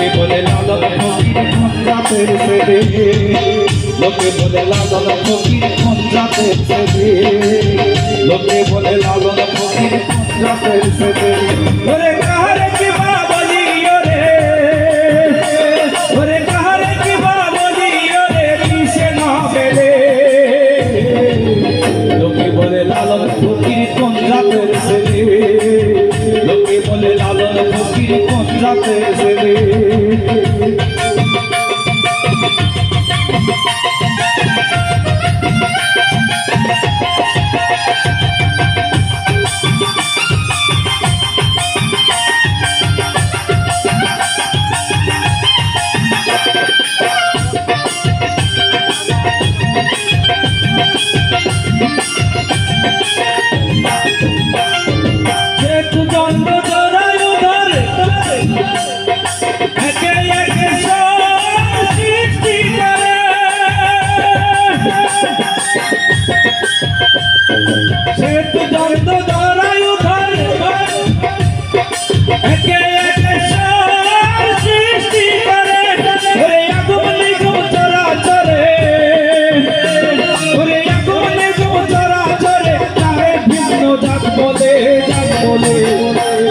লোকে বলে লালন ফকির কোন জাতের ছেলে লোকে বলে লালন ফকির কোন জাতের ছেলে লোকে বলে লালন ফকির কোন জাতের ছেলে ওরে কাহারে কি বা বলি ওরে ওরে কাহারে কি বা বলি ওরে কিসে না বেলে লোকে বলে লালন ফকির কোন জাতের ছেলে লোকে বলে লালন ফকির কোন জাতের ছেলে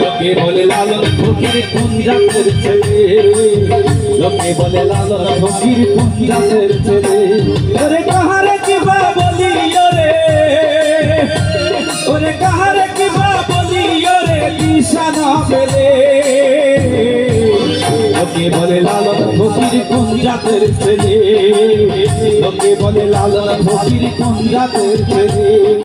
লোকে বলে লালন ফকির কোন জাতের ছেলে লোকে বলে লালন ফকির কোন জাতের ছেলে ওরে কাহারে কি বা বলি ওরে ওরে কাহারে কি বা বলি ওরে দিশা না পেলে লোকে বলে লালন ফকির কোন জাতের ছেলে লোকে বলে লালন ফকির কোন জাতের ছেলে।